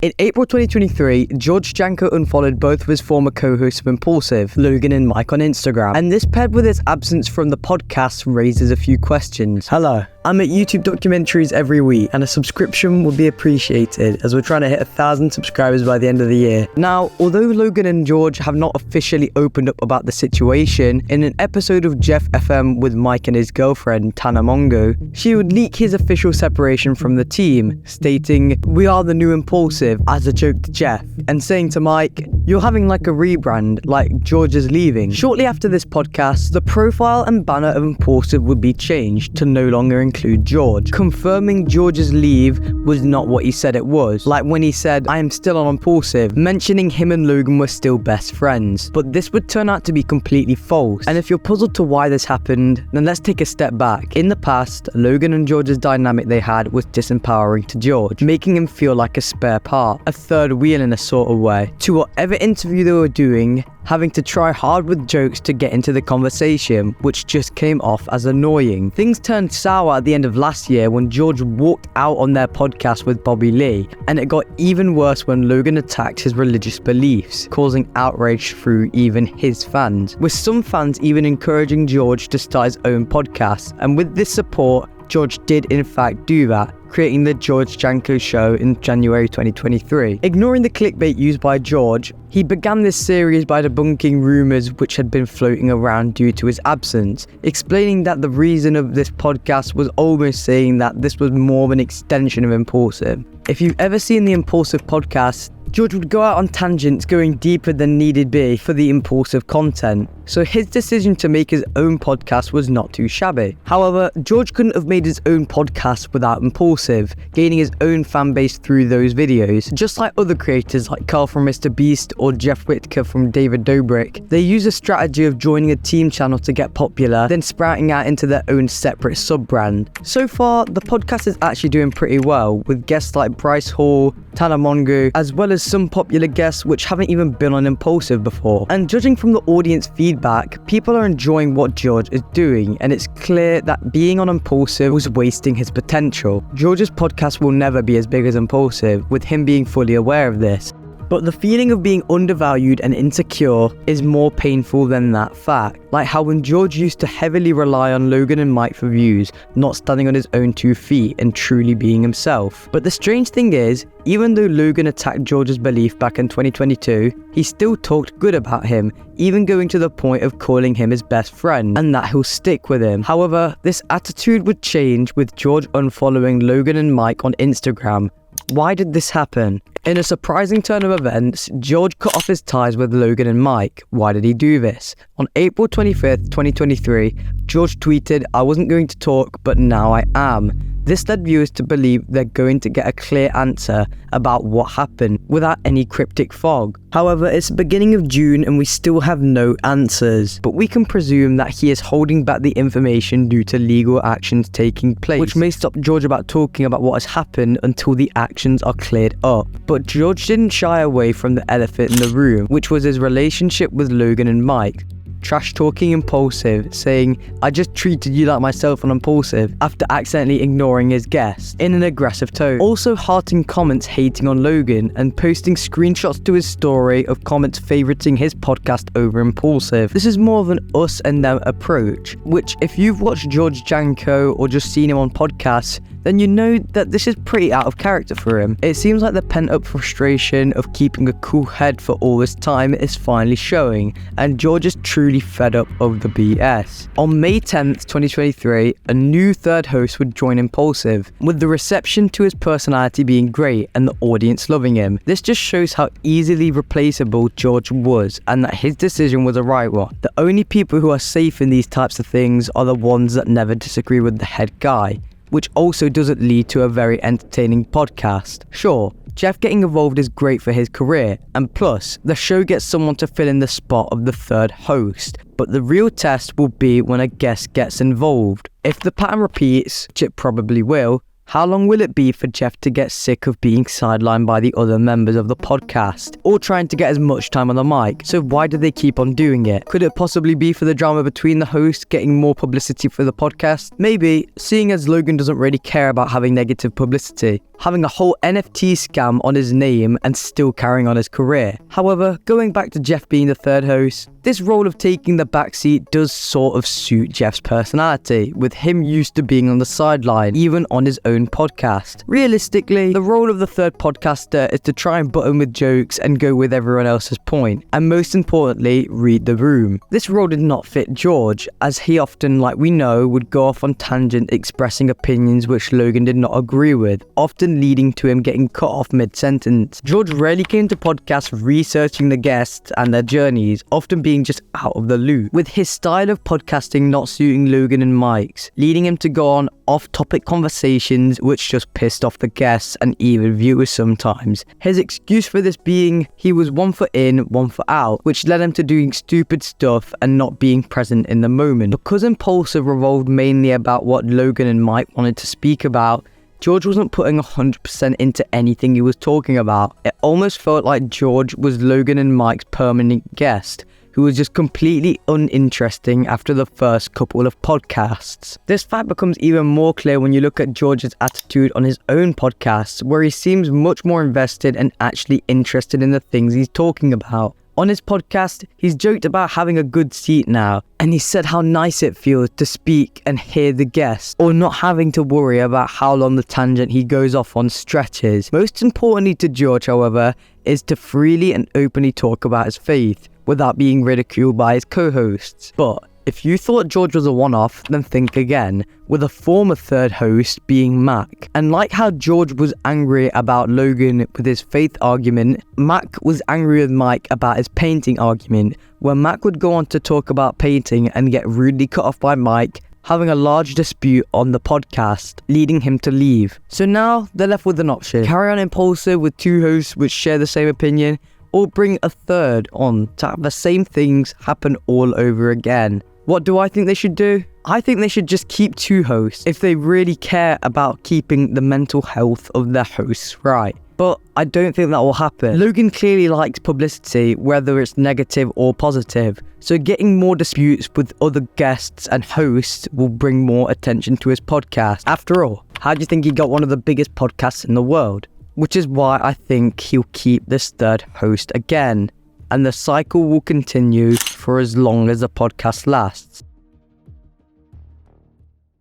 In April 2023, George Janko unfollowed both of his former co-hosts of Impaulsive, Logan and Mike, on Instagram, and this paired with his absence from the podcast raises a few questions. Hello, I make YouTube documentaries every week, and a subscription would be appreciated as we're trying to hit 1,000 subscribers by the end of the year. Now, although Logan and George have not officially opened up about the situation, in an episode of Jeff FM with Mike and his girlfriend, Tana Mongo, she would leak his official separation from the team, stating, "We are the new Impaulsive," as a joke to Jeff, and saying to Mike, "You're having like a rebrand, like George is leaving." Shortly after this podcast, the profile and banner of Impaulsive would be changed to no longer include George, confirming George's leave was not what he said it was, like when he said, "I am still on Impaulsive," mentioning him and Logan were still best friends. But this would turn out to be completely false, and if you're puzzled to why this happened, then let's take a step back. In the past, Logan and George's dynamic they had was disempowering to George, making him feel like a spare part, a third wheel in a sort of way. To whatever interview they were doing, having to try hard with jokes to get into the conversation, which just came off as annoying. Things turned sour at the end of last year when George walked out on their podcast with Bobby Lee, and it got even worse when Logan attacked his religious beliefs, causing outrage through even his fans, with some fans even encouraging George to start his own podcast. And with this support, George did in fact do that, creating the George Janko Show in January 2023. Ignoring the clickbait used by George, he began this series by debunking rumours which had been floating around due to his absence, explaining that the reason of this podcast was almost saying that this was more of an extension of Impaulsive. If you've ever seen the Impaulsive podcast, George would go out on tangents going deeper than needed be for the Impaulsive content, so his decision to make his own podcast was not too shabby. However, George couldn't have made his own podcast without Impaulsive, gaining his own fan base through those videos. Just like other creators like Carl from Mr. Beast or Jeff Whitaker from David Dobrik, they use a strategy of joining a team channel to get popular, then sprouting out into their own separate sub-brand. So far, the podcast is actually doing pretty well, with guests like Bryce Hall, Tana Mongo, as well as some popular guests which haven't even been on Impaulsive before. And judging from the audience feedback, people are enjoying what George is doing, and it's clear that being on Impaulsive was wasting his potential. George's podcast will never be as big as Impaulsive, with him being fully aware of this. But the feeling of being undervalued and insecure is more painful than that fact. Like how when George used to heavily rely on Logan and Mike for views, not standing on his own 2 feet and truly being himself. But the strange thing is, even though Logan attacked George's belief back in 2022, he still talked good about him, even going to the point of calling him his best friend, and that he'll stick with him. However, this attitude would change with George unfollowing Logan and Mike on Instagram. Why did this happen? In a surprising turn of events, George cut off his ties with Logan and Mike. Why did he do this? On April 25th, 2023, George tweeted, "I wasn't going to talk, but now I am." This led viewers to believe they're going to get a clear answer about what happened without any cryptic fog. However, it's the beginning of June and we still have no answers, but we can presume that he is holding back the information due to legal actions taking place, which may stop George about talking about what has happened until the actions are cleared up. But George didn't shy away from the elephant in the room, which was his relationship with Logan and Mike. Trash talking Impaulsive, saying, "I just treated you like myself on Impaulsive," after accidentally ignoring his guest, in an aggressive tone. Also hearting comments hating on Logan and posting screenshots to his story of comments favoriting his podcast over Impaulsive. This is more of an us and them approach, which if you've watched George Janko or just seen him on podcasts, then you know that this is pretty out of character for him. It seems like the pent-up frustration of keeping a cool head for all this time is finally showing, and George is truly fed up of the BS. On May 10th, 2023, a new third host would join Impaulsive, with the reception to his personality being great and the audience loving him. This just shows how easily replaceable George was, and that his decision was a right one. The only people who are safe in these types of things are the ones that never disagree with the head guy, which also doesn't lead to a very entertaining podcast. Sure, Jeff getting involved is great for his career, and plus, the show gets someone to fill in the spot of the third host, but the real test will be when a guest gets involved. If the pattern repeats, which it probably will, How long will it be for Jeff to get sick of being sidelined by the other members of the podcast, or trying to get as much time on the mic? So why do they keep on doing it? Could it possibly be for the drama between the hosts getting more publicity for the podcast? Maybe, seeing as Logan doesn't really care about having negative publicity, having a whole NFT scam on his name and still carrying on his career. However, going back to Jeff being the third host, this role of taking the backseat does sort of suit Jeff's personality, with him used to being on the sideline, even on his own podcast. Realistically, the role of the third podcaster is to try and butt in with jokes and go with everyone else's point, and most importantly, read the room. This role did not fit George, as he often, like we know, would go off on tangent expressing opinions which Logan did not agree with, often leading to him getting cut off mid-sentence. George rarely came to podcasts researching the guests and their journeys, often being just out of the loop, with his style of podcasting not suiting Logan and Mike's, leading him to go on off-topic conversations which just pissed off the guests and even viewers sometimes. His excuse for this being he was 1 foot in, 1 foot out, which led him to doing stupid stuff and not being present in the moment. Because Impaulsive revolved mainly about what Logan and Mike wanted to speak about, George wasn't putting 100% into anything he was talking about. It almost felt like George was Logan and Mike's permanent guest, who was just completely uninteresting after the first couple of podcasts. This fact becomes even more clear when you look at George's attitude on his own podcasts, where he seems much more invested and actually interested in the things he's talking about. On his podcast, he's joked about having a good seat now, and he said how nice it feels to speak and hear the guests, or not having to worry about how long the tangent he goes off on stretches. Most importantly to George, however, is to freely and openly talk about his faith, without being ridiculed by his co-hosts. But if you thought George was a one-off, then think again, with a former third host being Mac. And like how George was angry about Logan with his faith argument, Mac was angry with Mike about his painting argument, where Mac would go on to talk about painting and get rudely cut off by Mike, having a large dispute on the podcast, leading him to leave. So now they're left with an option: carry on Impaulsive with 2 hosts which share the same opinion, or bring a third on to have the same things happen all over again. What do I think they should do? I think they should just keep 2 hosts if they really care about keeping the mental health of their hosts right. But I don't think that will happen. Logan clearly likes publicity, whether it's negative or positive. So getting more disputes with other guests and hosts will bring more attention to his podcast. After all, how do you think he got one of the biggest podcasts in the world? Which is why I think he'll keep this third host again, and the cycle will continue for as long as the podcast lasts.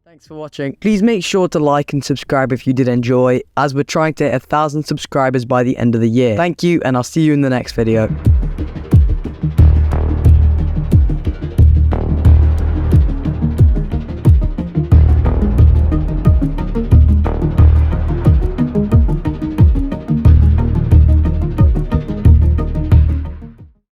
Thanks for watching. Please make sure to like and subscribe if you did enjoy, as we're trying to hit 1,000 subscribers by the end of the year. Thank you, and I'll see you in the next video.